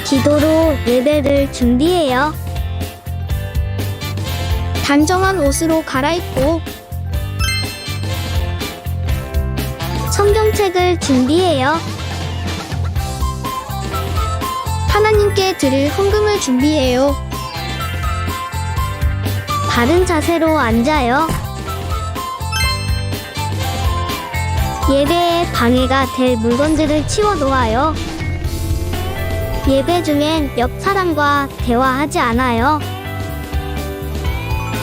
기도로 예배를 준비해요. 단정한 옷으로 갈아입고 성경책을 준비해요. 하나님께 드릴 헌금을 준비해요. 바른 자세로 앉아요. 예배에 방해가 될 물건들을 치워 놓아요. 예배 중엔 옆 사람과 대화하지 않아요.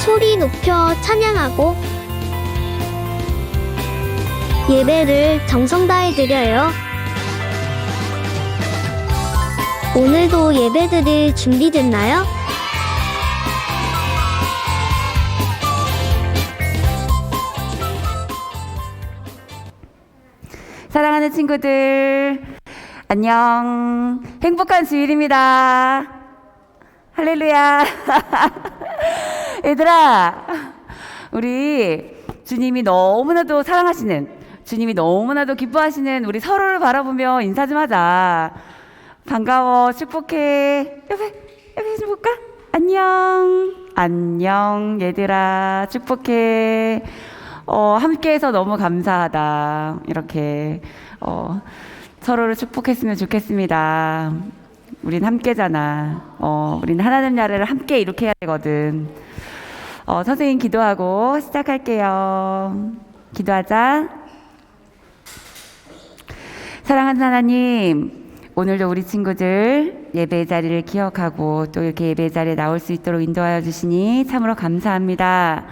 소리 높여 찬양하고 예배를 정성 다해 드려요. 오늘도 예배드릴 준비됐나요? 사랑하는 친구들, 안녕. 행복한 주일입니다. 할렐루야. 얘들아, 우리 주님이 너무나도 사랑하시는, 주님이 너무나도 기뻐하시는 우리 서로를 바라보며 인사 좀 하자. 반가워, 축복해. 옆에 좀 볼까? 안녕, 얘들아, 축복해. 함께해서 너무 감사하다. 이렇게 서로를 축복했으면 좋겠습니다. 우린 함께잖아. 우린 하나님 나라를 함께 이렇게 해야 되거든. 선생님 기도하고 시작할게요. 기도하자. 사랑하는 하나님, 오늘도 우리 친구들 예배 자리를 기억하고 또 이렇게 예배 자리에 나올 수 있도록 인도하여 주시니 참으로 감사합니다.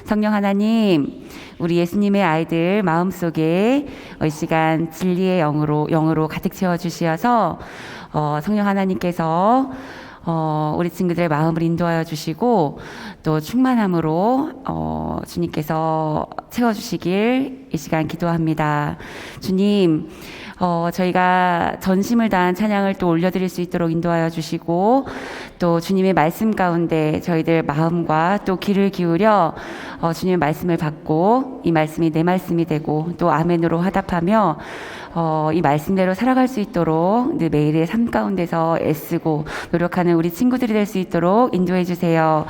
성령 하나님, 우리 예수님의 아이들 마음속에 이 시간 진리의 영으로 가득 채워주시어서 성령 하나님께서 우리 친구들의 마음을 인도하여 주시고 또 충만함으로 주님께서 채워주시길 이 시간 기도합니다. 주님, 저희가 전심을 다한 찬양을 또 올려드릴 수 있도록 인도하여 주시고 또 주님의 말씀 가운데 저희들 마음과 또 귀를 기울여 주님의 말씀을 받고 이 말씀이 내 말씀이 되고 또 아멘으로 화답하며 이 말씀대로 살아갈 수 있도록 늘 매일의 삶 가운데서 애쓰고 노력하는 우리 친구들이 될 수 있도록 인도해 주세요.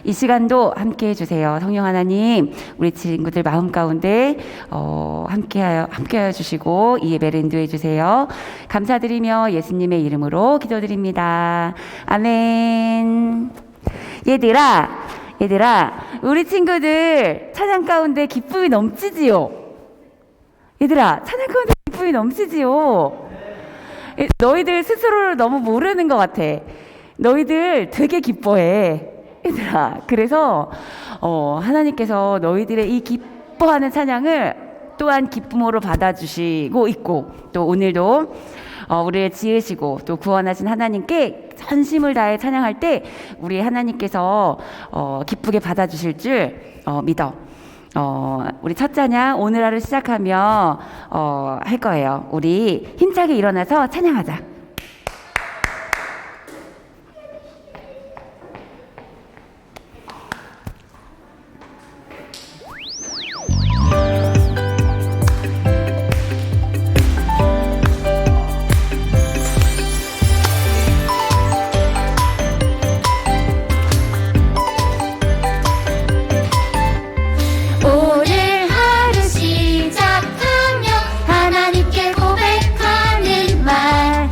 이 시간도 함께 해주세요. 성령 하나님, 우리 친구들 마음 가운데 함께하여 주시고 이 예배를 인도해 주세요. 감사드리며 예수님의 이름으로 기도드립니다. 아멘. 얘들아, 우리 친구들 찬양 가운데 기쁨이 넘치지요? 얘들아, 찬양 가운데 기쁨이 넘치지요? 너희들 스스로를 너무 모르는 것 같아. 너희들 되게 기뻐해. 얘들아, 그래서 하나님께서 너희들의 이 기뻐하는 찬양을 또한 기쁨으로 받아주시고 있고 또 오늘도 우리를 지으시고 또 구원하신 하나님께 전심을 다해 찬양할 때 우리 하나님께서 기쁘게 받아주실 줄 믿어. 우리 첫 찬양 오늘 하루 시작하며 할 거예요. 우리 힘차게 일어나서 찬양하자. 오늘 하루 시작하며 하나님께 고백하는 말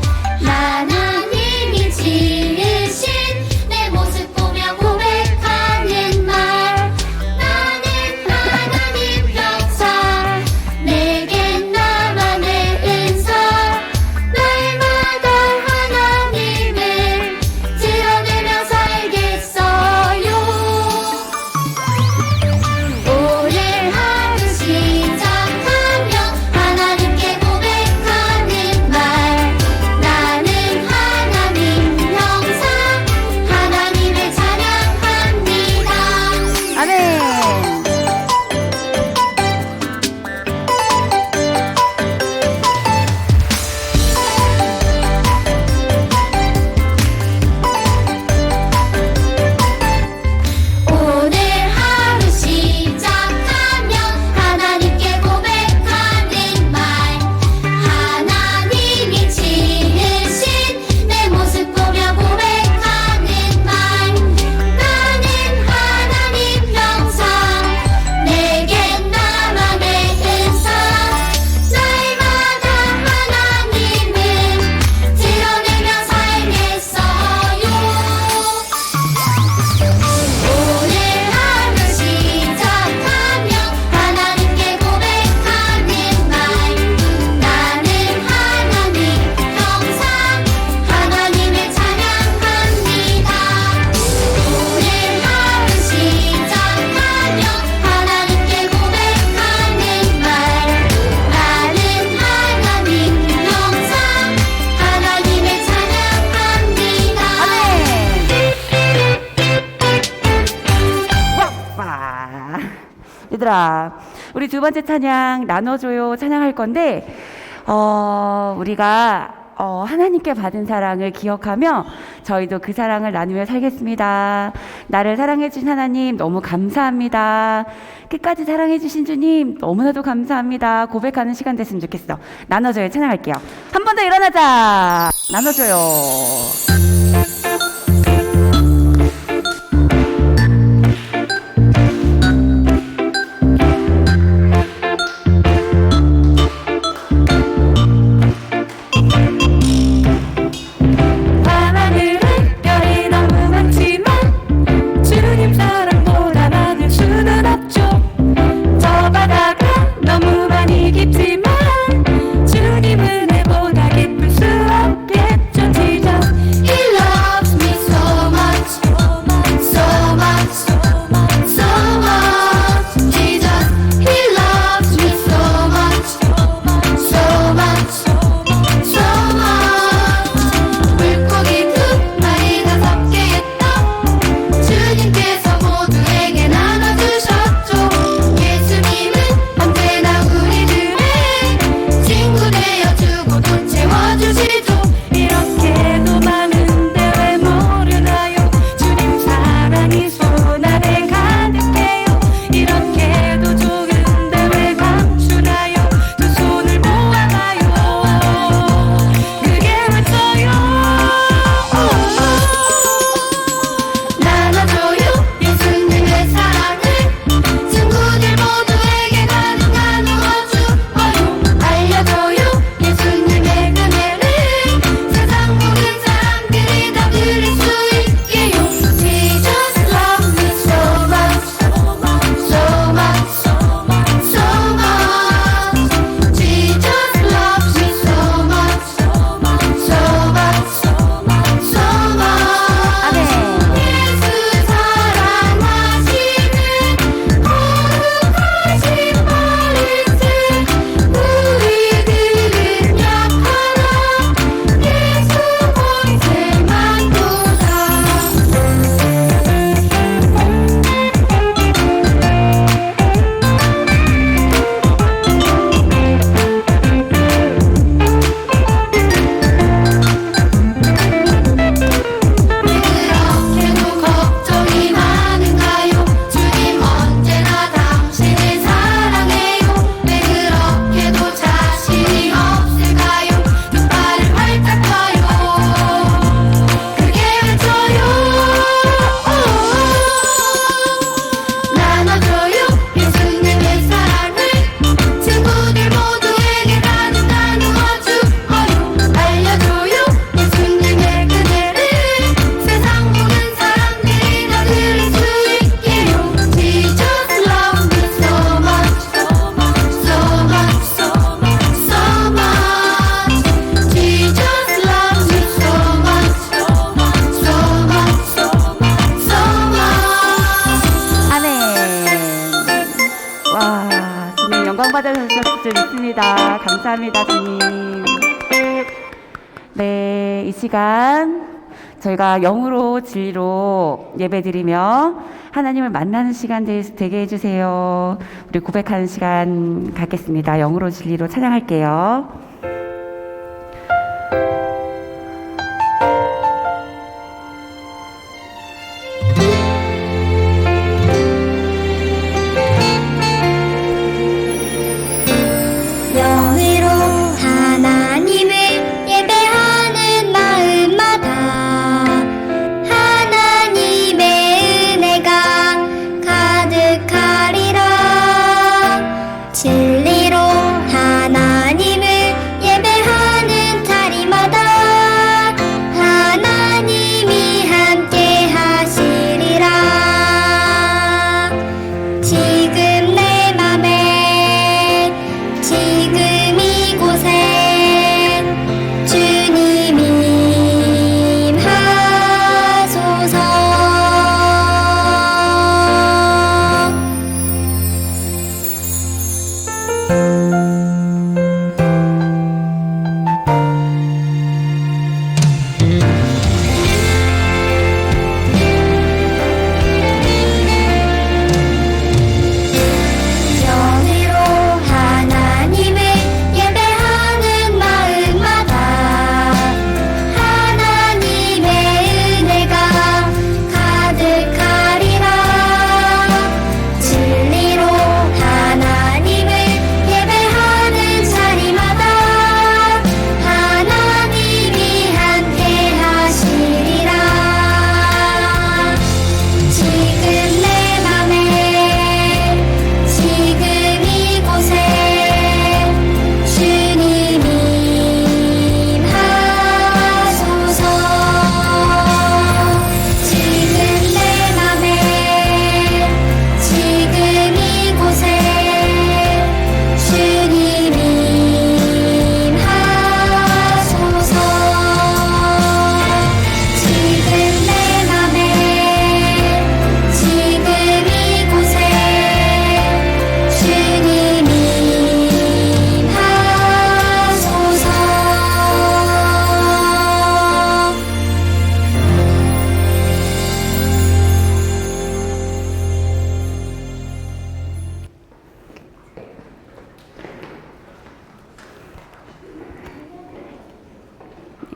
얘들아, 우리 두 번째 찬양 나눠줘요 찬양할 건데 우리가 하나님께 받은 사랑을 기억하며 저희도 그 사랑을 나누며 살겠습니다. 나를 사랑해주신 하나님 너무 감사합니다. 끝까지 사랑해주신 주님 너무나도 감사합니다. 고백하는 시간 됐으면 좋겠어. 나눠줘요 찬양할게요. 한 번 더 일어나자. 나눠줘요. 받으셨을 줄 믿습니다. 감사합니다, 주님. 네, 이 시간 저희가 영으로 진리로 예배드리며 하나님을 만나는 시간 되게 해주세요. 우리 고백하는 시간 갖겠습니다. 영으로 진리로 찬양할게요. 진리로 하나님을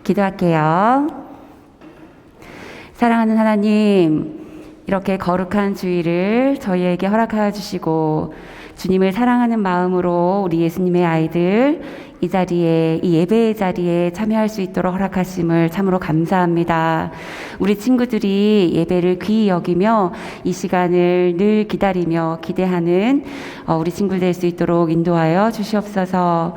기도할게요. 사랑하는 하나님, 이렇게 거룩한 주일을 저희에게 허락하여 주시고 주님을 사랑하는 마음으로 우리 예수님의 아이들 이 자리에, 이 예배의 자리에 참여할 수 있도록 허락하심을 참으로 감사합니다. 우리 친구들이 예배를 귀히 여기며 이 시간을 늘 기다리며 기대하는 우리 친구들 될 수 있도록 인도하여 주시옵소서.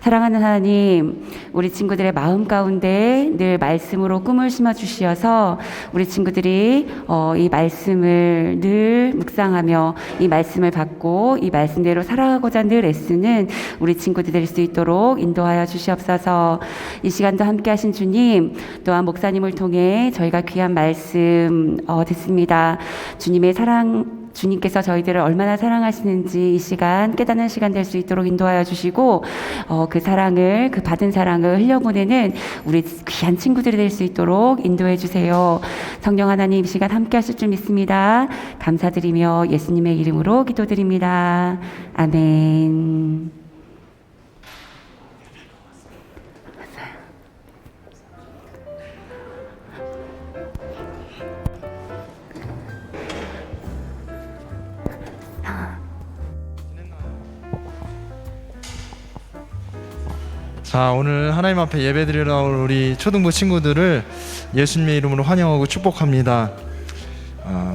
사랑하는 하나님, 우리 친구들의 마음 가운데 늘 말씀으로 꿈을 심어 주시어서 우리 친구들이 이 말씀을 늘 묵상하며 이 말씀을 받고 이 말씀대로 살아가고자 늘 애쓰는 우리 친구들 될 수 있도록 인도하여 주시옵소서. 이 시간도 함께 하신 주님, 또한 목사님을 통해 저희가 귀한 말씀 듣습니다. 주님의 사랑, 주님께서 저희들을 얼마나 사랑하시는지 이 시간 깨닫는 시간 될 수 있도록 인도하여 주시고 그 사랑을, 그 받은 사랑을 흘려보내는 우리 귀한 친구들이 될 수 있도록 인도해 주세요. 성령 하나님, 이 시간 함께 하실 줄 믿습니다. 감사드리며 예수님의 이름으로 기도드립니다. 아멘. 자, 오늘 하나님 앞에 예배드리러 올 우리 초등부 친구들을 예수님의 이름으로 환영하고 축복합니다.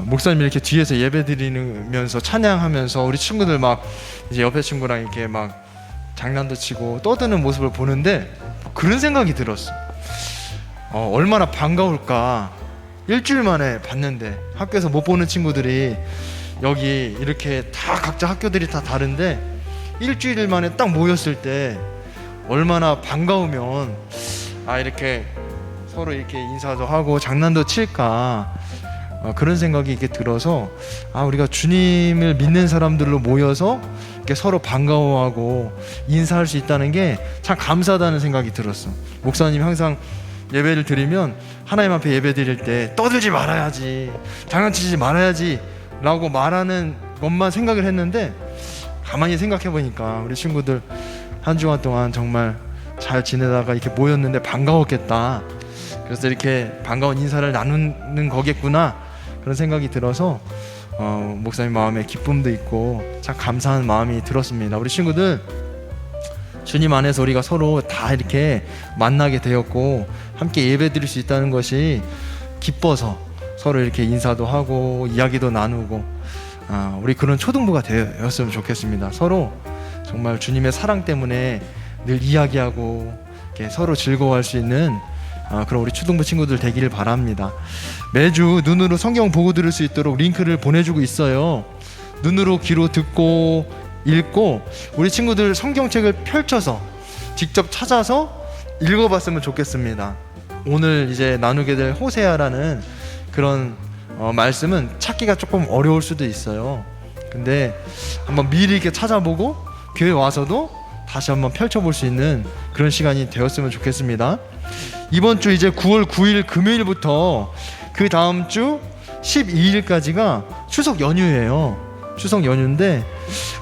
목사님이 이렇게 뒤에서 예배드리면서 찬양하면서 우리 친구들 막 이제 옆에 친구랑 이렇게 막 장난도 치고 떠드는 모습을 보는데 그런 생각이 들었어. 얼마나 반가울까. 일주일 만에 봤는데 학교에서 못 보는 친구들이 여기 이렇게 다 각자 학교들이 다 다른데 일주일 만에 딱 모였을 때 얼마나 반가우면 이렇게 서로 이렇게 인사도 하고 장난도 칠까, 그런 생각이 이렇게 들어서 우리가 주님을 믿는 사람들로 모여서 이렇게 서로 반가워하고 인사할 수 있다는 게 참 감사하다는 생각이 들었어. 목사님 항상 예배를 드리면 하나님 앞에 예배 드릴 때 떠들지 말아야지, 장난치지 말아야지 라고 말하는 것만 생각을 했는데 가만히 생각해 보니까 우리 친구들 한 주간 동안 정말 잘 지내다가 이렇게 모였는데 반가웠겠다. 그래서 이렇게 반가운 인사를 나누는 거겠구나, 그런 생각이 들어서 목사님 마음에 기쁨도 있고 참 감사한 마음이 들었습니다. 우리 친구들, 주님 안에서 우리가 서로 다 이렇게 만나게 되었고 함께 예배 드릴 수 있다는 것이 기뻐서 서로 이렇게 인사도 하고 이야기도 나누고 우리 그런 초등부가 되었으면 좋겠습니다. 서로 정말 주님의 사랑 때문에 늘 이야기하고 이렇게 서로 즐거워할 수 있는 그런 우리 초등부 친구들 되기를 바랍니다. 매주 눈으로 성경 보고 들을 수 있도록 링크를 보내주고 있어요. 눈으로 귀로 듣고 읽고 우리 친구들 성경책을 펼쳐서 직접 찾아서 읽어봤으면 좋겠습니다. 오늘 이제 나누게 될 호세아라는 그런 말씀은 찾기가 조금 어려울 수도 있어요. 근데 한번 미리 이렇게 찾아보고 교회 와서도 다시 한번 펼쳐볼 수 있는 그런 시간이 되었으면 좋겠습니다. 이번 주 이제 9월 9일 금요일부터 그 다음 주 12일까지가 추석 연휴예요. 추석 연휴인데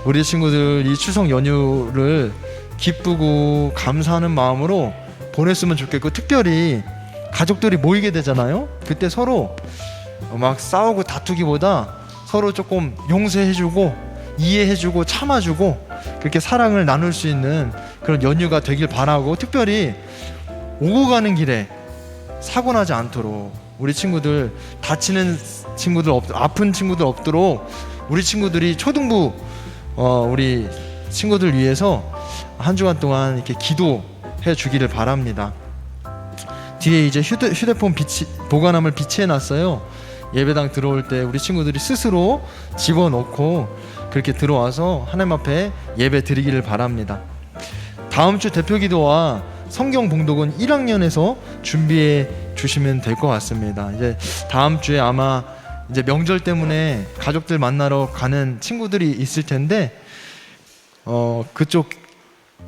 우리 친구들 이 추석 연휴를 기쁘고 감사하는 마음으로 보냈으면 좋겠고, 특별히 가족들이 모이게 되잖아요. 그때 서로 막 싸우고 다투기보다 서로 조금 용서해주고 이해해주고 참아주고 그렇게 사랑을 나눌 수 있는 그런 연휴가 되길 바라고, 특별히 오고 가는 길에 사고 나지 않도록 우리 친구들 다치는 친구들 아픈 친구들 없도록 우리 친구들이 초등부 우리 친구들 위해서 한 주간 동안 이렇게 기도해 주기를 바랍니다. 뒤에 이제 휴대폰 보관함을 비치해 놨어요. 예배당 들어올 때 우리 친구들이 스스로 집어넣고 그렇게 들어와서 하나님 앞에 예배 드리기를 바랍니다. 다음 주 대표기도와 성경 봉독은 1학년에서 준비해 주시면 될 것 같습니다. 이제 다음 주에 아마 이제 명절 때문에 가족들 만나러 가는 친구들이 있을 텐데 그쪽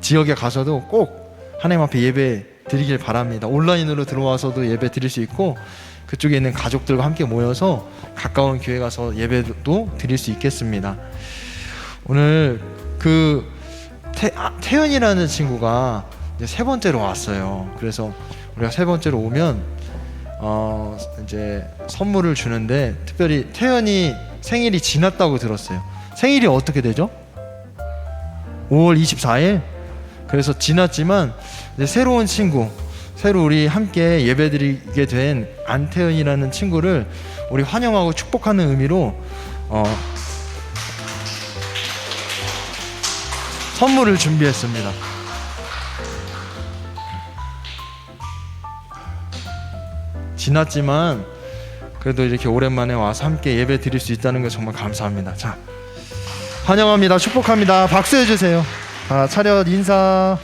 지역에 가서도 꼭 하나님 앞에 예배 드리길 바랍니다. 온라인으로 들어와서도 예배 드릴 수 있고 그쪽에 있는 가족들과 함께 모여서 가까운 교회 가서 예배도 드릴 수 있겠습니다. 오늘 그 태연이라는 친구가 이제 세 번째로 왔어요. 그래서 우리가 세 번째로 오면 이제 선물을 주는데 특별히 태연이 생일이 지났다고 들었어요. 생일이 어떻게 되죠? 5월 24일? 그래서 지났지만 이제 새로운 친구, 새로 우리 함께 예배드리게 된 안태연이라는 친구를 우리 환영하고 축복하는 의미로 선물을 준비했습니다. 지났지만 그래도 이렇게 오랜만에 와서 함께 예배 드릴 수 있다는 거 정말 감사합니다. 자, 환영합니다. 축복합니다. 박수 해주세요. 자, 차렷 인사.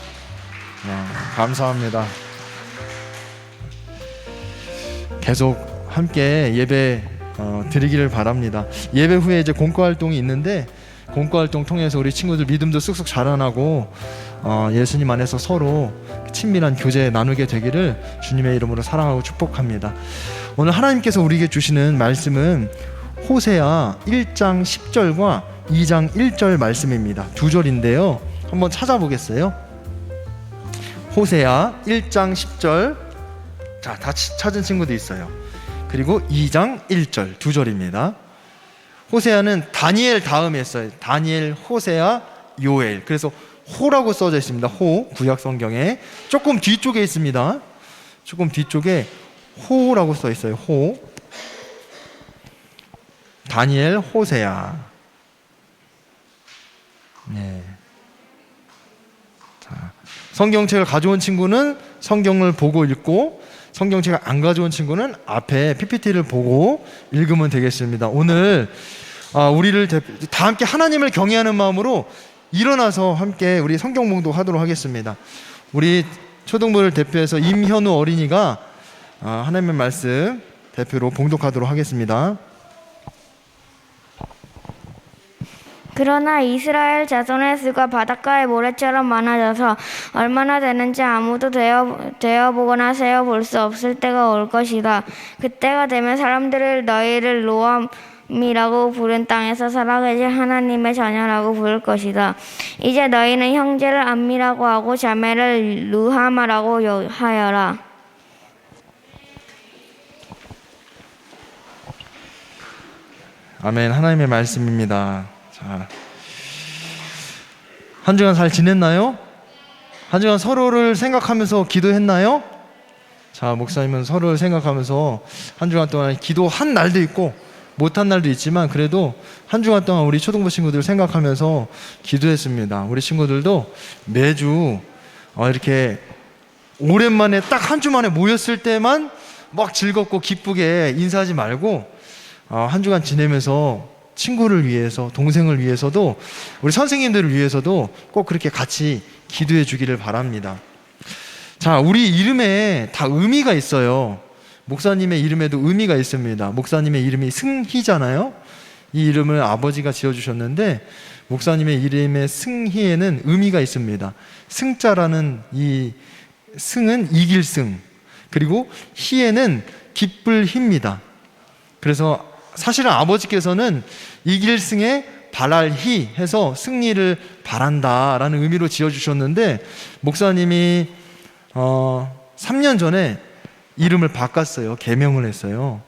감사합니다. 계속 함께 예배 드리기를 바랍니다. 예배 후에 이제 공과 활동이 있는데 공과 활동 통해서 우리 친구들 믿음도 쑥쑥 자라나고 예수님 안에서 서로 친밀한 교제 나누게 되기를 주님의 이름으로 사랑하고 축복합니다. 오늘 하나님께서 우리에게 주시는 말씀은 호세아 1장 10절과 2장 1절 말씀입니다. 두 절인데요. 한번 찾아보겠어요. 호세아 1장 10절. 자, 다 찾은 친구도 있어요. 그리고 2장 1절 두 절입니다. 호세아는 다니엘 다음에 써요. 다니엘, 호세아, 요엘. 그래서 호라고 써져 있습니다. 호, 구약 성경에 조금 뒤쪽에 있습니다. 조금 뒤쪽에 호라고 써 있어요. 호. 다니엘, 호세아. 네. 자, 성경책을 가져온 친구는 성경을 보고 읽고, 성경책을 안 가져온 친구는 앞에 PPT를 보고 읽으면 되겠습니다. 오늘 우리를 다 함께 하나님을 경외하는 마음으로 일어나서 함께 우리 성경 봉독하도록 하겠습니다. 우리 초등부를 대표해서 임현우 어린이가 하나님의 말씀 대표로 봉독하도록 하겠습니다. 그러나 이스라엘 자손의 수가 바닷가의 모래처럼 많아져서 얼마나 되는지 아무도 되어보거나 세어볼 수 없을 때가 올 것이다. 그때가 되면 사람들을 너희를 로암이라고 부른 땅에서 살아계실 하나님의 자녀라고 부를 것이다. 이제 너희는 형제를 암미라고 하고 자매를 루하마라고 하여라. 아멘. 하나님의 말씀입니다. 자, 한 주간 잘 지냈나요? 한 주간 서로를 생각하면서 기도했나요? 자, 목사님은 서로를 생각하면서 한 주간 동안 기도한 날도 있고 못한 날도 있지만 그래도 한 주간 동안 우리 초등부 친구들 생각하면서 기도했습니다. 우리 친구들도 매주 이렇게 오랜만에 딱 한 주 만에 모였을 때만 막 즐겁고 기쁘게 인사하지 말고 한 주간 지내면서 친구를 위해서, 동생을 위해서도, 우리 선생님들을 위해서도 꼭 그렇게 같이 기도해 주기를 바랍니다. 자, 우리 이름에 다 의미가 있어요. 목사님의 이름에도 의미가 있습니다. 목사님의 이름이 승희잖아요. 이 이름을 아버지가 지어주셨는데 목사님의 이름의 승희에는 의미가 있습니다. 승자라는 이 승은 이길 승, 그리고 희에는 기쁠 희입니다. 그래서 사실은 아버지께서는 이길 승에 바랄 희 해서 승리를 바란다라는 의미로 지어주셨는데 목사님이 3년 전에 이름을 바꿨어요. 개명을 했어요.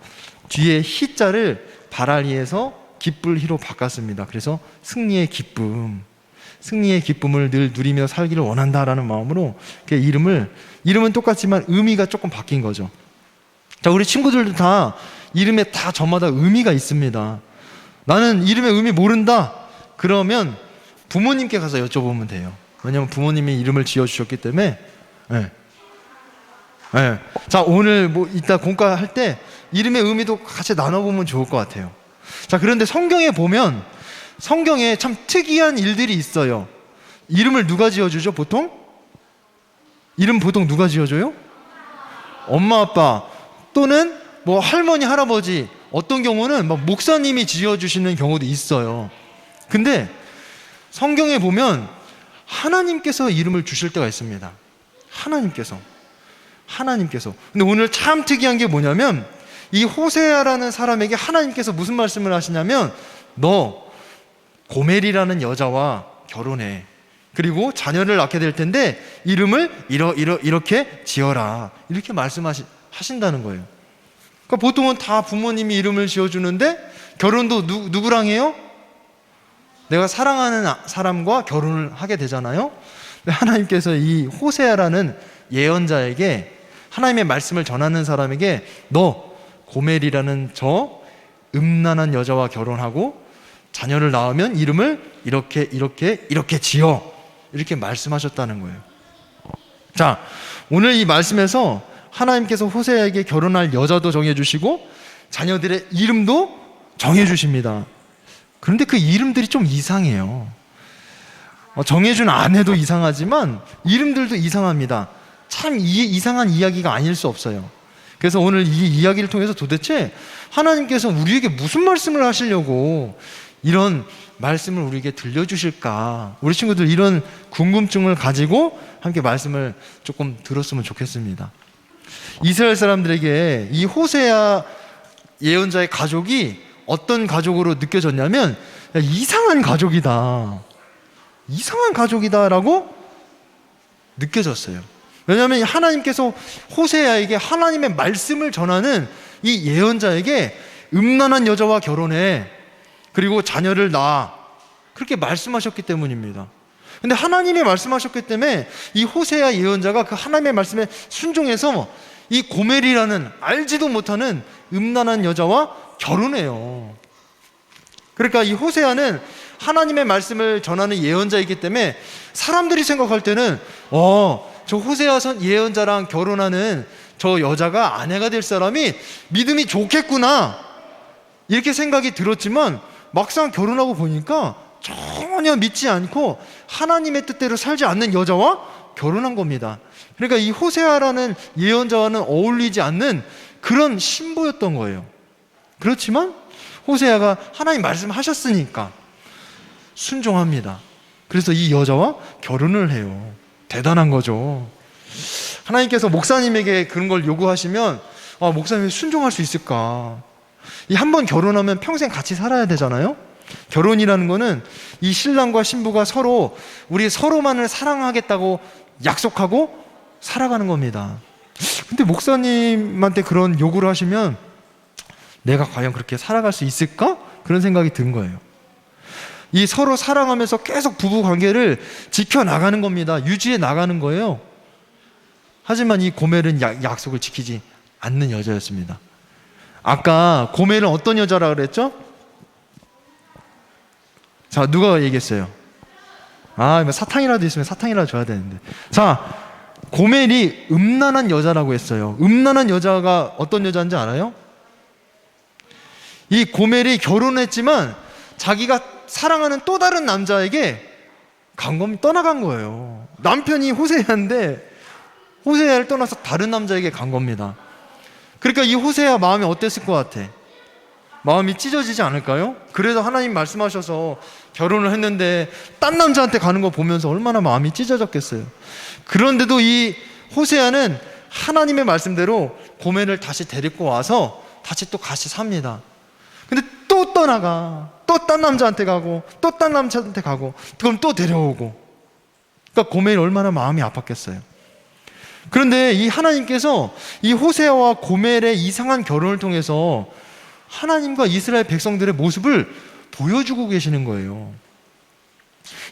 뒤에 희자를 바랄 희에서 기쁠 희로 바꿨습니다. 그래서 승리의 기쁨, 승리의 기쁨을 늘 누리며 살기를 원한다라는 마음으로 이름은 똑같지만 의미가 조금 바뀐 거죠. 자, 우리 친구들도 다 이름에 다 저마다 의미가 있습니다. 나는 이름의 의미 모른다. 그러면 부모님께 가서 여쭤보면 돼요. 왜냐하면 부모님이 이름을 지어주셨기 때문에. 네. 네. 자, 오늘 이따 공과할 때 이름의 의미도 같이 나눠보면 좋을 것 같아요. 자, 그런데 성경에 보면 성경에 참 특이한 일들이 있어요. 이름을 누가 지어주죠, 보통? 이름 보통 누가 지어줘요? 엄마, 아빠 또는 할머니, 할아버지, 어떤 경우는 목사님이 지어주시는 경우도 있어요. 근데 성경에 보면 하나님께서 이름을 주실 때가 있습니다. 하나님께서. 근데 오늘 참 특이한 게 뭐냐면 이 호세아라는 사람에게 하나님께서 무슨 말씀을 하시냐면 너 고멜이라는 여자와 결혼해. 그리고 자녀를 낳게 될 텐데 이름을 이렇게 지어라. 이렇게 말씀하신다는 거예요. 그러니까 보통은 다 부모님이 이름을 지어주는데 결혼도 누구랑 해요? 내가 사랑하는 사람과 결혼을 하게 되잖아요. 근데 하나님께서 이 호세아라는 예언자에게 하나님의 말씀을 전하는 사람에게 너 고멜이라는 저 음란한 여자와 결혼하고 자녀를 낳으면 이름을 이렇게 지어. 이렇게 말씀하셨다는 거예요. 자, 오늘 이 말씀에서 하나님께서 호세아에게 결혼할 여자도 정해주시고 자녀들의 이름도 정해주십니다. 그런데 그 이름들이 좀 이상해요. 정해준 아내도 이상하지만 이름들도 이상합니다. 참 이상한 이야기가 아닐 수 없어요. 그래서 오늘 이 이야기를 통해서 도대체 하나님께서 우리에게 무슨 말씀을 하시려고 이런 말씀을 우리에게 들려주실까? 우리 친구들 이런 궁금증을 가지고 함께 말씀을 조금 들었으면 좋겠습니다. 이스라엘 사람들에게 이 호세아 예언자의 가족이 어떤 가족으로 느껴졌냐면 이상한 가족이다. 이상한 가족이다라고 느껴졌어요. 왜냐하면 하나님께서 호세아에게 하나님의 말씀을 전하는 이 예언자에게 음란한 여자와 결혼해. 그리고 자녀를 낳아. 그렇게 말씀하셨기 때문입니다. 근데 하나님이 말씀하셨기 때문에 이 호세아 예언자가 그 하나님의 말씀에 순종해서 이 고멜이라는 알지도 못하는 음란한 여자와 결혼해요. 그러니까 이 호세아는 하나님의 말씀을 전하는 예언자이기 때문에 사람들이 생각할 때는 저 호세아 예언자랑 결혼하는 저 여자가 아내가 될 사람이 믿음이 좋겠구나 이렇게 생각이 들었지만 막상 결혼하고 보니까 전혀 믿지 않고 하나님의 뜻대로 살지 않는 여자와 결혼한 겁니다. 그러니까 이 호세아라는 예언자와는 어울리지 않는 그런 신부였던 거예요. 그렇지만 호세아가 하나님 말씀하셨으니까 순종합니다. 그래서 이 여자와 결혼을 해요. 대단한 거죠. 하나님께서 목사님에게 그런 걸 요구하시면 목사님이 순종할 수 있을까? 이 한 번 결혼하면 평생 같이 살아야 되잖아요. 결혼이라는 거는 이 신랑과 신부가 서로 우리 서로만을 사랑하겠다고 약속하고 살아가는 겁니다. 근데 목사님한테 그런 요구를 하시면 내가 과연 그렇게 살아갈 수 있을까? 그런 생각이 든 거예요. 이 서로 사랑하면서 계속 부부 관계를 지켜나가는 겁니다. 유지해 나가는 거예요. 하지만 이 고멜은 약속을 지키지 않는 여자였습니다. 아까 고멜은 어떤 여자라 그랬죠? 자, 누가 얘기했어요? 사탕이라도 있으면 사탕이라도 줘야 되는데. 자, 고멜이 음란한 여자라고 했어요. 음란한 여자가 어떤 여자인지 알아요? 이 고멜이 결혼했지만 자기가 사랑하는 또 다른 남자에게 떠나간 거예요. 남편이 호세아인데 호세아를 떠나서 다른 남자에게 간 겁니다. 그러니까 이 호세아 마음이 어땠을 것 같아? 마음이 찢어지지 않을까요? 그래도 하나님 말씀하셔서 결혼을 했는데 딴 남자한테 가는 거 보면서 얼마나 마음이 찢어졌겠어요. 그런데도 이 호세아는 하나님의 말씀대로 고멜을 다시 데리고 와서 다시 또 같이 삽니다. 근데 또 떠나가. 또 딴 남자한테 가고 또 딴 남자한테 가고 그럼 또 데려오고. 그러니까 고멜이 얼마나 마음이 아팠겠어요. 그런데 이 하나님께서 이 호세아와 고멜의 이상한 결혼을 통해서 하나님과 이스라엘 백성들의 모습을 보여주고 계시는 거예요.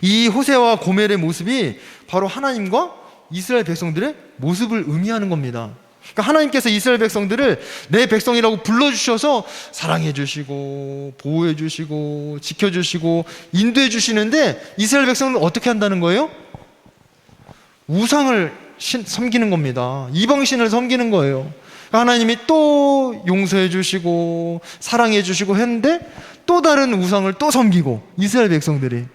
이 호세아와 고멜의 모습이 바로 하나님과 이스라엘 백성들의 모습을 의미하는 겁니다. 그러니까 하나님께서 이스라엘 백성들을 내 백성이라고 불러주셔서 사랑해 주시고 보호해 주시고 지켜주시고 인도해 주시는데 이스라엘 백성은 어떻게 한다는 거예요? 우상을 섬기는 겁니다. 이방신을 섬기는 거예요. 하나님이 또 용서해 주시고 사랑해 주시고 했는데 또 다른 우상을 또 섬기고 이스라엘 백성들이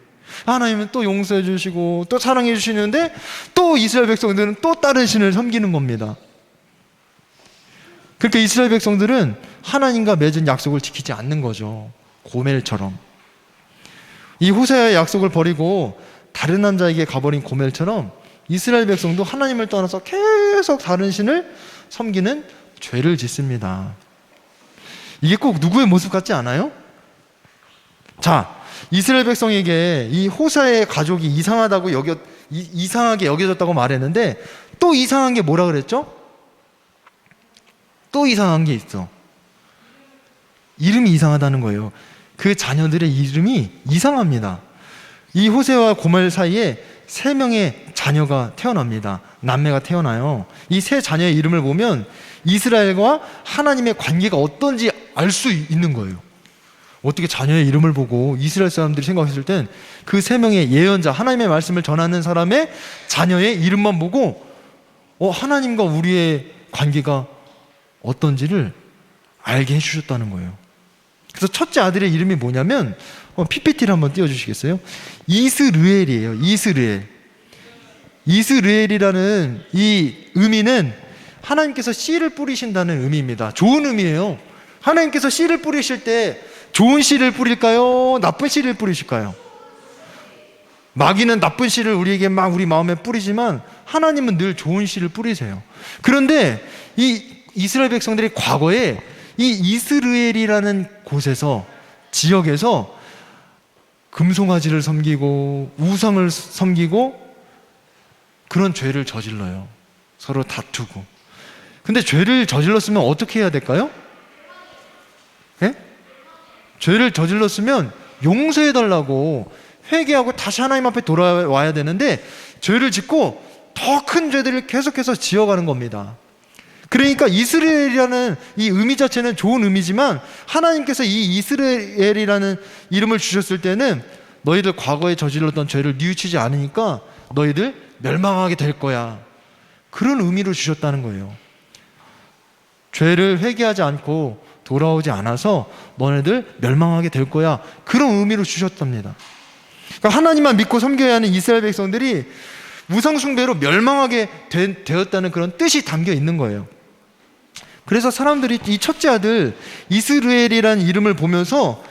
하나님은 또 용서해 주시고 또 사랑해 주시는데 또 이스라엘 백성들은 또 다른 신을 섬기는 겁니다. 그러니까 이스라엘 백성들은 하나님과 맺은 약속을 지키지 않는 거죠. 고멜처럼. 이 호세아의 약속을 버리고 다른 남자에게 가버린 고멜처럼 이스라엘 백성도 하나님을 떠나서 계속 다른 신을 섬기는 죄를 짓습니다. 이게 꼭 누구의 모습 같지 않아요? 자, 이스라엘 백성에게 이 호세의 가족이 이상하다고 이상하게 여겨졌다고 말했는데 또 이상한 게 뭐라 그랬죠? 또 이상한 게 있어. 이름이 이상하다는 거예요. 그 자녀들의 이름이 이상합니다. 이 호세와 고멜 사이에 3명의 자녀가 태어납니다. 남매가 태어나요. 이 3 자녀의 이름을 보면 이스라엘과 하나님의 관계가 어떤지 알 수 있는 거예요. 어떻게 자녀의 이름을 보고 이스라엘 사람들이 생각했을 땐 그 3명의 예언자, 하나님의 말씀을 전하는 사람의 자녀의 이름만 보고 하나님과 우리의 관계가 어떤지를 알게 해주셨다는 거예요. 그래서 첫째 아들의 이름이 뭐냐면 PPT를 한번 띄워주시겠어요? 이스르엘이에요. 이스르엘. 이스르엘이라는 이 의미는 하나님께서 씨를 뿌리신다는 의미입니다. 좋은 의미예요. 하나님께서 씨를 뿌리실 때 좋은 씨를 뿌릴까요? 나쁜 씨를 뿌리실까요? 마귀는 나쁜 씨를 우리에게 막 우리 마음에 뿌리지만 하나님은 늘 좋은 씨를 뿌리세요. 그런데 이 이스라엘 백성들이 과거에 이 이스르엘이라는 곳에서, 지역에서 금송아지를 섬기고 우상을 섬기고 그런 죄를 저질러요. 서로 다투고. 근데 죄를 저질렀으면 어떻게 해야 될까요? 예? 죄를 저질렀으면 용서해달라고 회개하고 다시 하나님 앞에 돌아와야 되는데 죄를 짓고 더 큰 죄들을 계속해서 지어가는 겁니다. 그러니까 이스라엘이라는 이 의미 자체는 좋은 의미지만 하나님께서 이 이스라엘이라는 이름을 주셨을 때는 너희들 과거에 저질렀던 죄를 뉘우치지 않으니까 너희들 멸망하게 될 거야. 그런 의미로 주셨다는 거예요. 죄를 회개하지 않고 돌아오지 않아서 너네들 멸망하게 될 거야. 그런 의미로 주셨답니다. 그러니까 하나님만 믿고 섬겨야 하는 이스라엘 백성들이 우상숭배로 멸망하게 되었다는 그런 뜻이 담겨 있는 거예요. 그래서 사람들이 이 첫째 아들 이스라엘이라는 이름을 보면서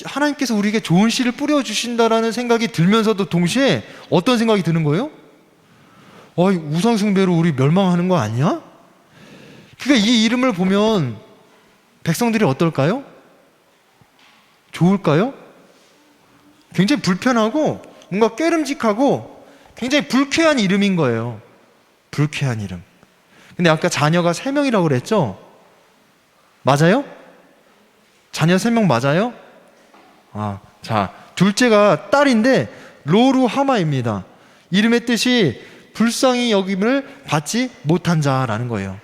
하나님께서 우리에게 좋은 씨를 뿌려주신다라는 생각이 들면서도 동시에 어떤 생각이 드는 거예요? 우상숭배로 우리 멸망하는 거 아니야? 그러니까 이 이름을 보면 백성들이 어떨까요? 좋을까요? 굉장히 불편하고 뭔가 깨름직하고 굉장히 불쾌한 이름인 거예요. 불쾌한 이름. 근데 아까 자녀가 3명이라고 그랬죠? 맞아요? 자녀 3명 맞아요? 자, 둘째가 딸인데 로루하마입니다. 이름의 뜻이 불쌍히 여김을 받지 못한 자라는 거예요.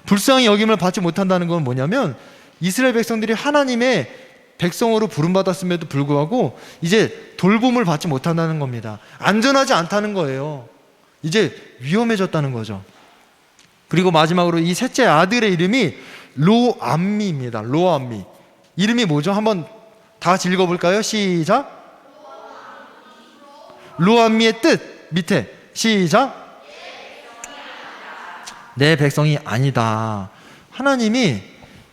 불쌍히 여김을 받지 못한다는 건 뭐냐면 이스라엘 백성들이 하나님의 백성으로 부름받았음에도 불구하고 이제 돌봄을 받지 못한다는 겁니다. 안전하지 않다는 거예요. 이제 위험해졌다는 거죠. 그리고 마지막으로 이 셋째 아들의 이름이 로암미입니다. 로암미. 이름이 뭐죠? 한번 다 같이 읽어볼까요? 시작. 로암미의 뜻 밑에 시작. 내 백성이 아니다. 하나님이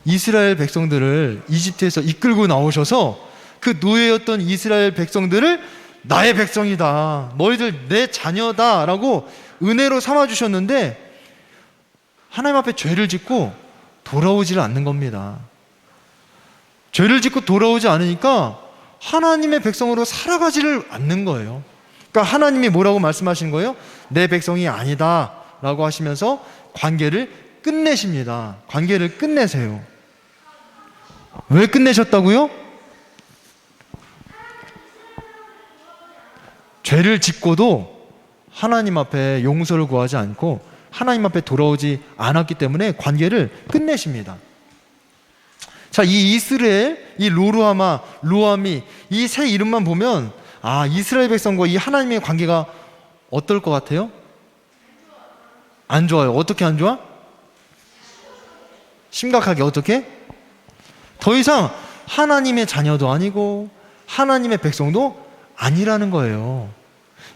이스라엘 백성들을 이집트에서 이끌고 나오셔서 그 노예였던 이스라엘 백성들을 나의 백성이다. 너희들 내 자녀다. 라고 은혜로 삼아주셨는데 하나님 앞에 죄를 짓고 돌아오지를 않는 겁니다. 죄를 짓고 돌아오지 않으니까 하나님의 백성으로 살아가지를 않는 거예요. 그러니까 하나님이 뭐라고 말씀하신 거예요? 내 백성이 아니다. 라고 하시면서 관계를 끝내십니다. 관계를 끝내세요. 왜 끝내셨다고요? 죄를 짓고도 하나님 앞에 용서를 구하지 않고 하나님 앞에 돌아오지 않았기 때문에 관계를 끝내십니다. 자, 이 이스라엘, 이 로루하마, 로암이 이 세 이름만 보면 이스라엘 백성과 이 하나님의 관계가 어떨 것 같아요? 안 좋아요. 어떻게 안 좋아? 심각하게 어떻게? 더 이상 하나님의 자녀도 아니고 하나님의 백성도 아니라는 거예요.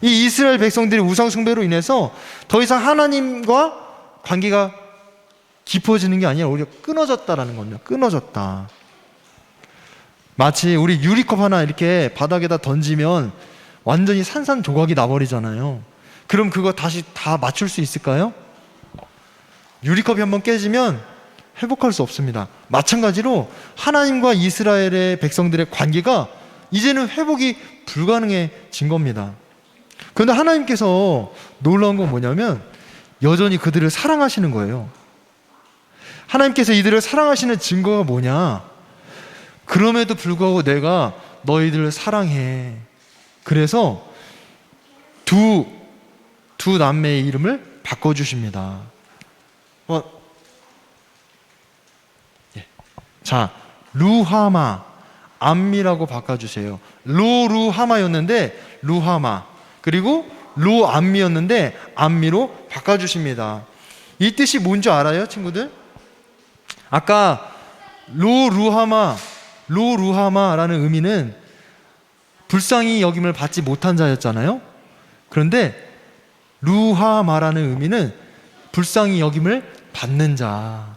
이 이스라엘 백성들이 우상 숭배로 인해서 더 이상 하나님과 관계가 깊어지는 게 아니라 오히려 끊어졌다라는 겁니다. 끊어졌다. 마치 우리 유리컵 하나 이렇게 바닥에다 던지면 완전히 산산조각이 나버리잖아요. 그럼 그거 다시 다 맞출 수 있을까요? 유리컵이 한번 깨지면 회복할 수 없습니다. 마찬가지로 하나님과 이스라엘의 백성들의 관계가 이제는 회복이 불가능해진 겁니다. 그런데 하나님께서 놀라운 건 뭐냐면 여전히 그들을 사랑하시는 거예요. 하나님께서 이들을 사랑하시는 증거가 뭐냐? 그럼에도 불구하고 내가 너희들을 사랑해. 그래서 두 남매의 이름을 바꿔주십니다. 자, 루하마, 암미라고 바꿔주세요. 로루하마였는데 루하마, 그리고 로암미였는데 암미로 바꿔주십니다. 이 뜻이 뭔지 알아요, 친구들? 아까 로루하마라는 의미는 불쌍히 여김을 받지 못한 자였잖아요. 그런데 루하마라는 의미는 불쌍히 여김을 받는 자.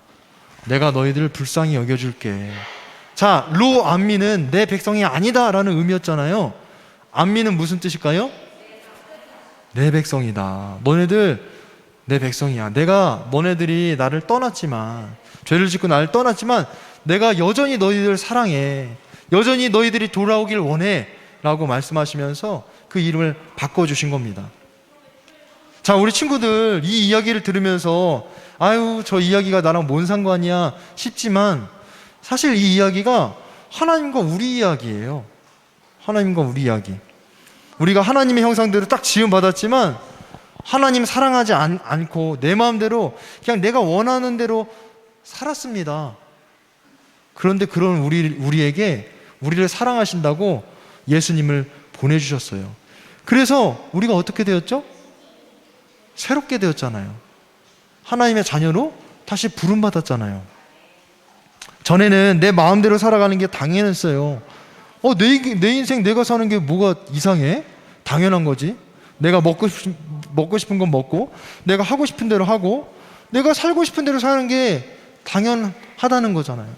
내가 너희들을 불쌍히 여겨줄게. 자, 로암미는 내 백성이 아니다라는 의미였잖아요. 암미는 무슨 뜻일까요? 내 백성이다. 너네들 내 백성이야. 내가 너네들이 나를 떠났지만, 죄를 짓고 나를 떠났지만 내가 여전히 너희들을 사랑해. 여전히 너희들이 돌아오길 원해 라고 말씀하시면서 그 이름을 바꿔주신 겁니다. 자, 우리 친구들 이 이야기를 들으면서 아유, 저 이야기가 나랑 뭔 상관이야 싶지만 사실 이 이야기가 하나님과 우리 이야기예요. 하나님과 우리 이야기. 우리가 하나님의 형상대로 딱 지음받았지만 하나님 사랑하지 않고 내 마음대로 그냥 내가 원하는 대로 살았습니다. 그런데 그런 우리에게 우리를 사랑하신다고 예수님을 보내주셨어요. 그래서 우리가 어떻게 되었죠? 새롭게 되었잖아요. 하나님의 자녀로 다시 부름받았잖아요. 전에는 내 마음대로 살아가는 게 당연했어요. 내 인생 내가 사는 게 뭐가 이상해? 당연한 거지. 내가 먹고 싶은 건 먹고, 내가 하고 싶은 대로 하고, 내가 살고 싶은 대로 사는 게 당연하다는 거잖아요.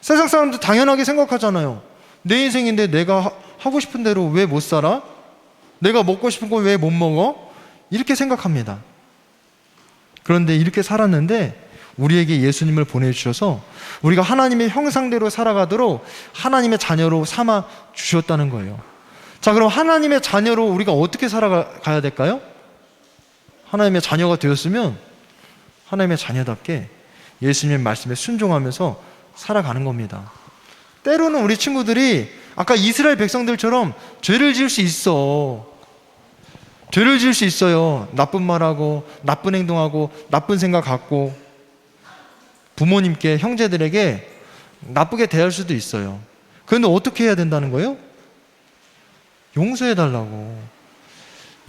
세상 사람도 당연하게 생각하잖아요. 내 인생인데 내가 하고 싶은 대로 왜 못 살아? 내가 먹고 싶은 거 왜 못 먹어? 이렇게 생각합니다. 그런데 이렇게 살았는데 우리에게 예수님을 보내주셔서 우리가 하나님의 형상대로 살아가도록 하나님의 자녀로 삼아 주셨다는 거예요. 자, 그럼 하나님의 자녀로 우리가 어떻게 살아가야 될까요? 하나님의 자녀가 되었으면 하나님의 자녀답게 예수님의 말씀에 순종하면서 살아가는 겁니다. 때로는 우리 친구들이 아까 이스라엘 백성들처럼 죄를 지을 수 있어. 죄를 지을 수 있어요. 나쁜 말하고 나쁜 행동하고 나쁜 생각 갖고 부모님께, 형제들에게 나쁘게 대할 수도 있어요. 그런데 어떻게 해야 된다는 거예요? 용서해 달라고.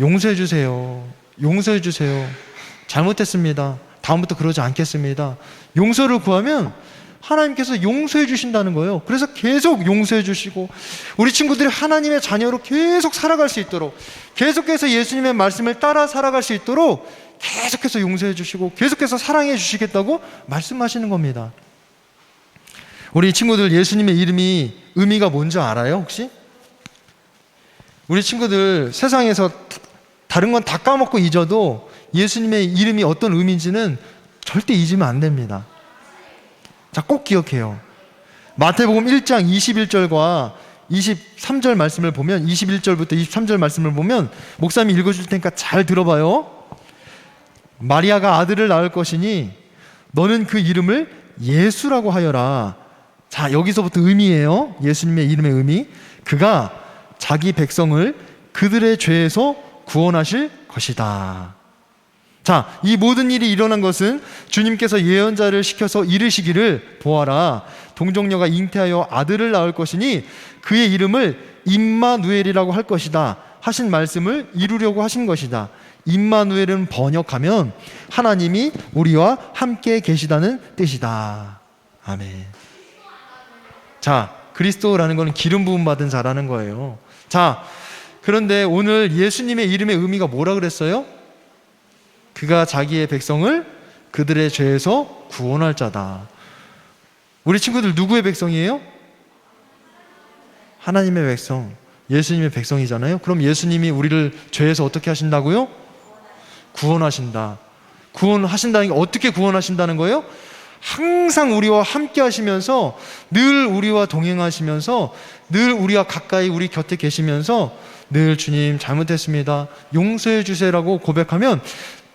용서해 주세요. 용서해 주세요. 잘못했습니다. 다음부터 그러지 않겠습니다. 용서를 구하면 하나님께서 용서해 주신다는 거예요. 그래서 계속 용서해 주시고 우리 친구들이 하나님의 자녀로 계속 살아갈 수 있도록, 계속해서 예수님의 말씀을 따라 살아갈 수 있도록 계속해서 용서해 주시고 계속해서 사랑해 주시겠다고 말씀하시는 겁니다. 우리 친구들 예수님의 이름이 의미가 뭔지 알아요, 혹시? 우리 친구들 세상에서 다른 건 다 까먹고 잊어도 예수님의 이름이 어떤 의미인지는 절대 잊으면 안 됩니다. 자, 꼭 기억해요. 마태복음 1장 21절과 23절 말씀을 보면, 21절부터 23절 말씀을 보면 목사님이 읽어줄 테니까 잘 들어봐요. 마리아가 아들을 낳을 것이니 너는 그 이름을 예수라고 하여라. 자, 여기서부터 의미예요. 예수님의 이름의 의미. 그가 자기 백성을 그들의 죄에서 구원하실 것이다. 자, 이 모든 일이 일어난 것은 주님께서 예언자를 시켜서 이르시기를 보아라. 동정녀가 잉태하여 아들을 낳을 것이니 그의 이름을 임마누엘이라고 할 것이다 하신 말씀을 이루려고 하신 것이다. 임마누엘은 번역하면 하나님이 우리와 함께 계시다는 뜻이다. 아멘. 자, 그리스도라는 것은 기름 부음 받은 자라는 거예요. 자, 그런데 오늘 예수님의 이름의 의미가 뭐라 그랬어요? 그가 자기의 백성을 그들의 죄에서 구원할 자다. 우리 친구들 누구의 백성이에요? 하나님의 백성, 예수님의 백성이잖아요. 그럼 예수님이 우리를 죄에서 어떻게 하신다고요? 구원하신다. 구원하신다는 게 어떻게 구원하신다는 거예요? 항상 우리와 함께 하시면서 늘 우리와 동행하시면서 늘 우리와 가까이 우리 곁에 계시면서 늘 주님 잘못했습니다, 용서해 주세요라고 고백하면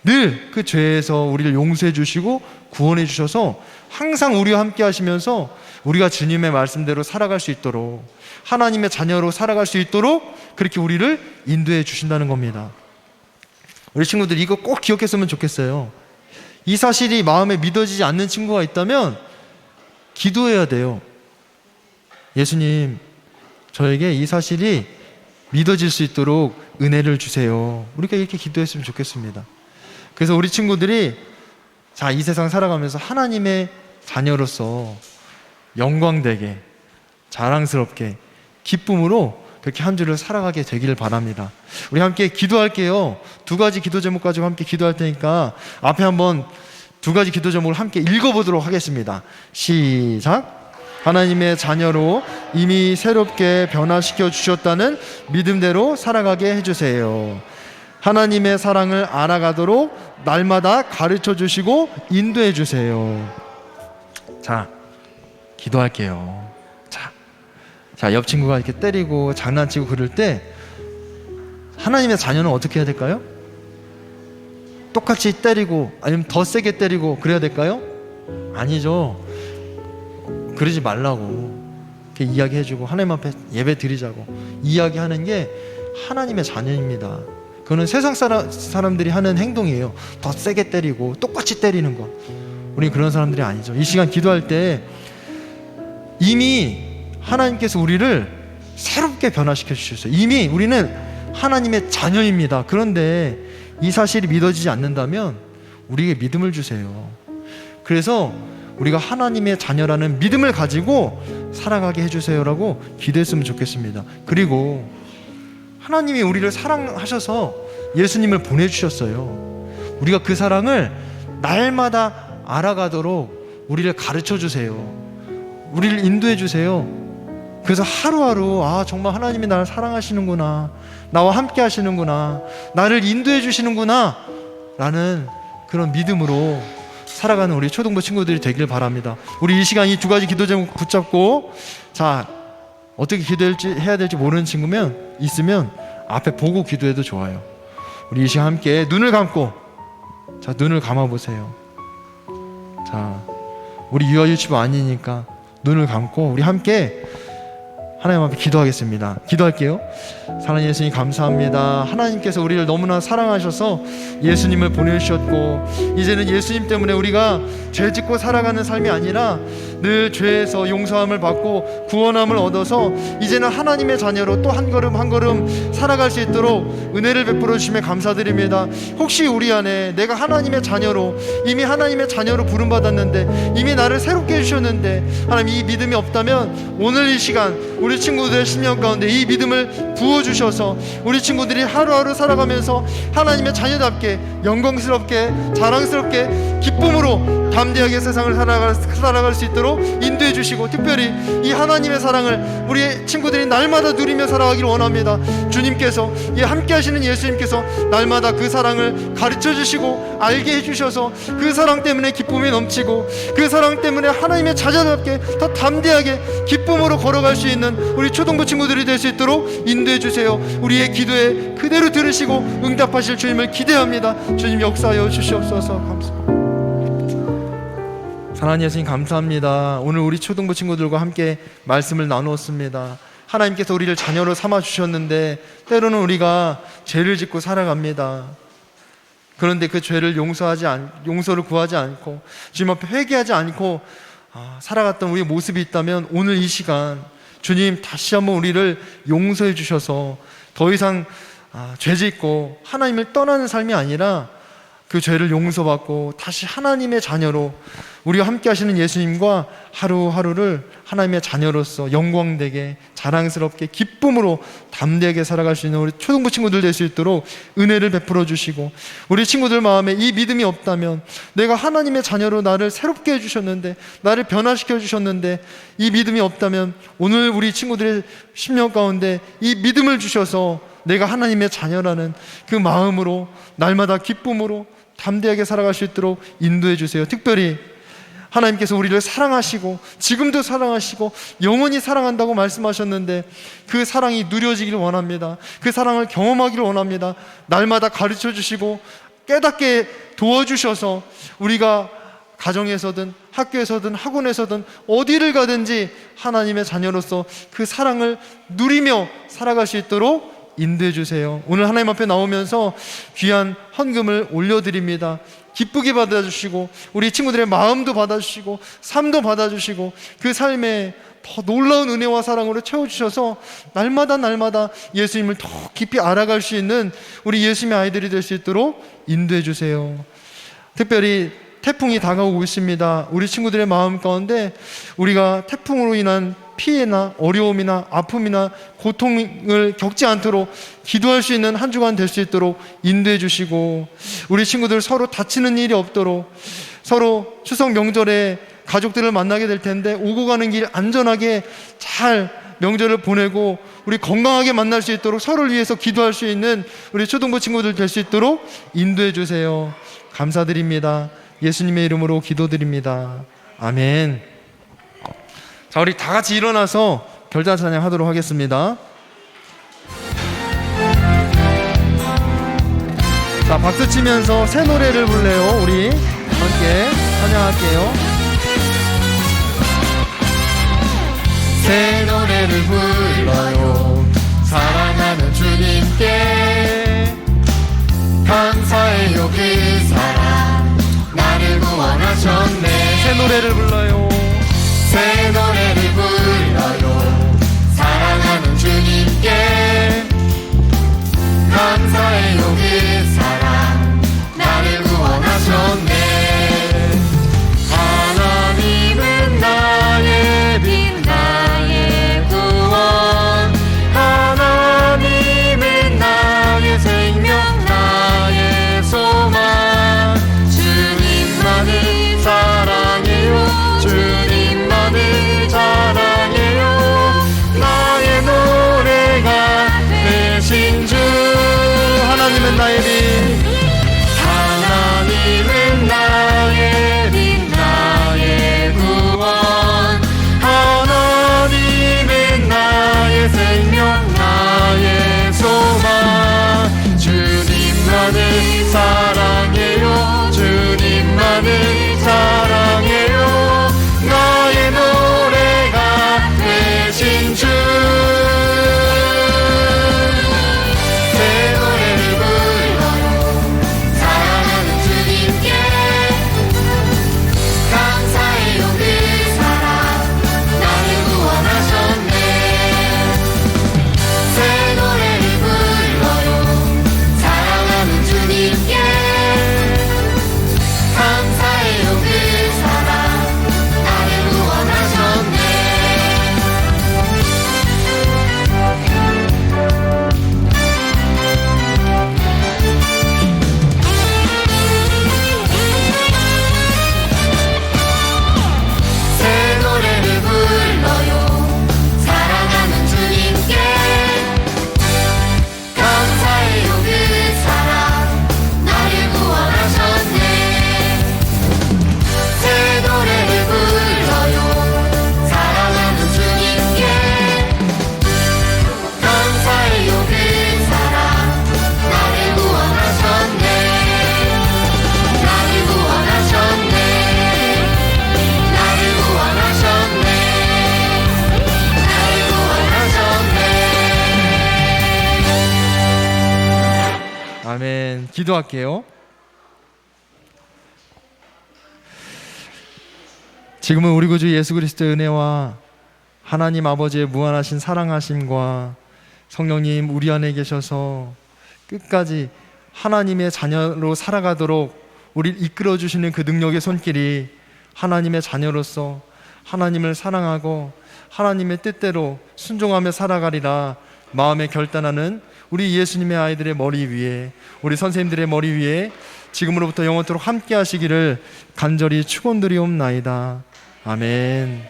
늘 그 죄에서 우리를 용서해 주시고 구원해 주셔서 항상 우리와 함께 하시면서 우리가 주님의 말씀대로 살아갈 수 있도록, 하나님의 자녀로 살아갈 수 있도록 그렇게 우리를 인도해 주신다는 겁니다. 우리 친구들 이거 꼭 기억했으면 좋겠어요. 이 사실이 마음에 믿어지지 않는 친구가 있다면 기도해야 돼요. 예수님, 저에게 이 사실이 믿어질 수 있도록 은혜를 주세요. 우리가 이렇게 기도했으면 좋겠습니다. 그래서 우리 친구들이 자, 이 세상 살아가면서 하나님의 자녀로서 영광되게, 자랑스럽게, 기쁨으로 그렇게 한 주를 살아가게 되기를 바랍니다. 우리 함께 기도할게요. 2가지 기도 제목 가지고 함께 기도할 테니까 앞에 한번 2가지 기도 제목을 함께 읽어보도록 하겠습니다. 시작! 하나님의 자녀로 이미 새롭게 변화시켜 주셨다는 믿음대로 살아가게 해주세요. 하나님의 사랑을 알아가도록 날마다 가르쳐 주시고 인도해 주세요. 자, 기도할게요. 자, 옆 친구가 이렇게 때리고 장난치고 그럴 때 하나님의 자녀는 어떻게 해야 될까요? 똑같이 때리고 아니면 더 세게 때리고 그래야 될까요? 아니죠. 그러지 말라고 이렇게 이야기해주고 하나님 앞에 예배 드리자고 이야기하는 게 하나님의 자녀입니다. 그거는 세상 사람들이 하는 행동이에요. 더 세게 때리고 똑같이 때리는 것. 우리 그런 사람들이 아니죠. 이 시간 기도할 때 이미 하나님께서 우리를 새롭게 변화시켜 주셨어요. 이미 우리는 하나님의 자녀입니다. 그런데 이 사실이 믿어지지 않는다면 우리에게 믿음을 주세요. 그래서 우리가 하나님의 자녀라는 믿음을 가지고 살아가게 해주세요라고 기도했으면 좋겠습니다. 그리고 하나님이 우리를 사랑하셔서 예수님을 보내주셨어요. 우리가 그 사랑을 날마다 알아가도록 우리를 가르쳐 주세요. 우리를 인도해 주세요. 그래서 하루하루 정말 하나님이 나를 사랑하시는구나, 나와 함께 하시는구나, 나를 인도해 주시는구나 라는 그런 믿음으로 살아가는 우리 초등부 친구들이 되길 바랍니다. 우리 이 시간 이 2가지 기도 제목 붙잡고 자, 어떻게 기도해야 될지 모르는 친구면 있으면 앞에 보고 기도해도 좋아요. 우리 이 시간 함께 눈을 감고 눈을 감아보세요. 자, 우리 유아유치부 아니니까 눈을 감고 우리 함께 하나님 앞에 기도하겠습니다. 기도할게요. 사랑하는 예수님 감사합니다. 하나님께서 우리를 너무나 사랑하셔서 예수님을 보내주셨고 이제는 예수님 때문에 우리가 죄 짓고 살아가는 삶이 아니라 늘 죄에서 용서함을 받고 구원함을 얻어서 이제는 하나님의 자녀로 또 한 걸음 한 걸음 살아갈 수 있도록 은혜를 베풀어 주시며 감사드립니다. 혹시 우리 안에 내가 하나님의 자녀로 이미 하나님의 자녀로 부름받았는데 이미 나를 새롭게 해주셨는데 하나님 이 믿음이 없다면 오늘 이 시간 우리 친구들의 심령 가운데 이 믿음을 부어주셔서 우리 친구들이 하루하루 살아가면서 하나님의 자녀답게 영광스럽게 자랑스럽게 기쁨으로 담대하게 세상을 살아갈 수 있도록 인도해 주시고 특별히 이 하나님의 사랑을 우리 친구들이 날마다 누리며 살아가기를 원합니다. 주님께서 함께 하시는 예수님께서 날마다 그 사랑을 가르쳐 주시고 알게 해주셔서 그 사랑 때문에 기쁨이 넘치고 그 사랑 때문에 하나님의 자녀답게 더 담대하게 기쁨으로 걸어갈 수 있는 우리 초등부 친구들이 될 수 있도록 인도해 주세요. 우리의 기도에 그대로 들으시고 응답하실 주님을 기대합니다. 주님 역사하여 주시옵소서. 감사합니다. 사랑하는 예수님 감사합니다. 오늘 우리 초등부 친구들과 함께 말씀을 나누었습니다. 하나님께서 우리를 자녀로 삼아 주셨는데 때로는 우리가 죄를 짓고 살아갑니다. 그런데 그 죄를 용서를 구하지 않고 주님 앞에 회개하지 않고 살아갔던 우리의 모습이 있다면 오늘 이 시간 주님 다시 한번 우리를 용서해 주셔서 더 이상 죄 짓고 하나님을 떠나는 삶이 아니라 그 죄를 용서받고 다시 하나님의 자녀로 우리와 함께 하시는 예수님과 하루하루를 하나님의 자녀로서 영광되게 자랑스럽게 기쁨으로 담대하게 살아갈 수 있는 우리 초등부 친구들 될 수 있도록 은혜를 베풀어 주시고 우리 친구들 마음에 이 믿음이 없다면 내가 하나님의 자녀로 나를 새롭게 해주셨는데 나를 변화시켜 주셨는데 이 믿음이 없다면 오늘 우리 친구들의 심령 가운데 이 믿음을 주셔서 내가 하나님의 자녀라는 그 마음으로 날마다 기쁨으로 담대하게 살아갈 수 있도록 인도해 주세요. 특별히 하나님께서 우리를 사랑하시고 지금도 사랑하시고 영원히 사랑한다고 말씀하셨는데 그 사랑이 누려지기를 원합니다. 그 사랑을 경험하기를 원합니다. 날마다 가르쳐 주시고 깨닫게 도와주셔서 우리가 가정에서든 학교에서든 학원에서든 어디를 가든지 하나님의 자녀로서 그 사랑을 누리며 살아갈 수 있도록 인도해 주세요. 오늘 하나님 앞에 나오면서 귀한 헌금을 올려드립니다. 기쁘게 받아주시고 우리 친구들의 마음도 받아주시고 삶도 받아주시고 그 삶에 더 놀라운 은혜와 사랑으로 채워주셔서 날마다 예수님을 더 깊이 알아갈 수 있는 우리 예수님의 아이들이 될 수 있도록 인도해 주세요. 특별히 태풍이 다가오고 있습니다. 우리 친구들의 마음 가운데 우리가 태풍으로 인한 피해나 어려움이나 아픔이나 고통을 겪지 않도록 기도할 수 있는 한 주간 될 수 있도록 인도해 주시고 우리 친구들 서로 다치는 일이 없도록 서로 추석 명절에 가족들을 만나게 될 텐데 오고 가는 길 안전하게 잘 명절을 보내고 우리 건강하게 만날 수 있도록 서로를 위해서 기도할 수 있는 우리 초등부 친구들 될 수 있도록 인도해 주세요. 감사드립니다. 예수님의 이름으로 기도드립니다. 아멘. 자, 우리 다 같이 일어나서 결자 찬양 하도록 하겠습니다. 자, 박수 치면서 새 노래를 불러요. 우리 함께 찬양할게요. 새 노래를 불러요. 사랑하는 주님께 감사해요. 그 사랑 나를 구원하셨네. 새 노래를 불러요. 새 노래를 불러요. 사랑하는 주님께 감사해요. 그 사랑 나를 구원하셨네. 하나님은 나의 빛 나의 구원 하나님은 나의 생명 나의 소망 주님만을 사랑해요. 주님만을 사랑해요. 나의 노래가 되신 주 하나님은 나의 빛 하나님은 나의 빛 나의 구원 하나님은 나의 생명 나의 소망 주님만을 사랑해요. 주님만을 사랑해요. 나의 노래가 되신 주 새 노래를 불러요. 사랑하는 주님께 감사해요. 그 사랑 나를 구원하셨네. 새 노래를 불러요. 사랑하는 주님께 감사해요. 그 사랑 나를 구원하셨네. 새 노래를 불러요. 사랑하는 주님께 감사해요. 그 사랑 나를 구원하셨네. 새 노래를 불러요. 사랑하는 주님께 감사해요. 그 사랑 나를 구원하셨네. 나를 구원하셨네. 나를 구원하셨네. 나를 구원하셨네. 아멘. 기도할게요. 지금은 우리 구주 예수 그리스도의 은혜와 하나님 아버지의 무한하신 사랑하심과 성령님 우리 안에 계셔서 끝까지 하나님의 자녀로 살아가도록 우리를 이끌어 주시는 그 능력의 손길이 하나님의 자녀로서 하나님을 사랑하고 하나님의 뜻대로 순종하며 살아가리라 마음에 결단하는 우리 예수님의 아이들의 머리 위에 우리 선생님들의 머리 위에 지금으로부터 영원토록 함께 하시기를 간절히 축원드리옵나이다. 아멘.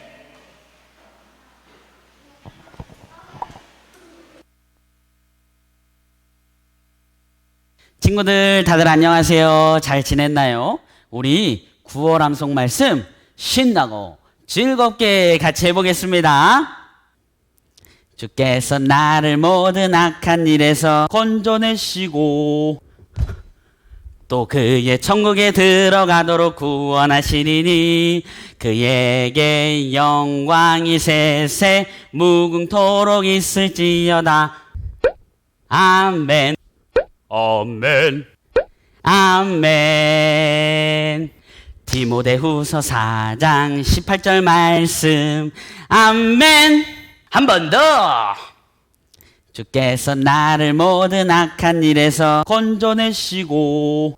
친구들 다들 안녕하세요. 잘 지냈나요? 우리 구월 암송 말씀 신나고 즐겁게 같이 해보겠습니다. 주께서 나를 모든 악한 일에서 건져내시고 또 그의 천국에 들어가도록 구원하시리니 그에게 영광이 세세 무궁토록 있을지어다. 아멘. 아멘. 아멘. 디모데후서 4장 18절 말씀. 아멘. 한 번 더. 주께서 나를 모든 악한 일에서 건져내시고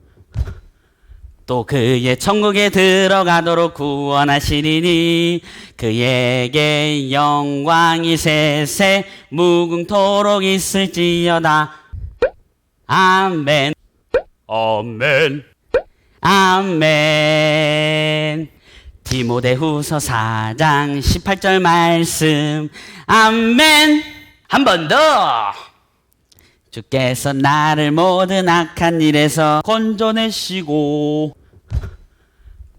또 그의 천국에 들어가도록 구원하시리니 그에게 영광이 세세 무궁토록 있을지어다. 아멘. 아멘. 아멘. 디모데후서 4장 18절 말씀. 아멘. 한 번 더. 주께서 나를 모든 악한 일에서 건져내시고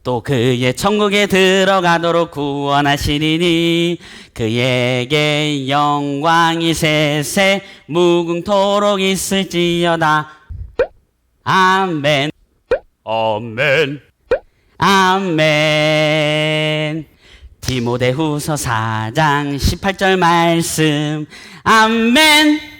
또 그의 천국에 들어가도록 구원하시리니 그에게 영광이 세세 무궁토록 있을지어다. 아멘. 아멘. 아멘. 디모데후서 4장 18절 말씀. 아멘.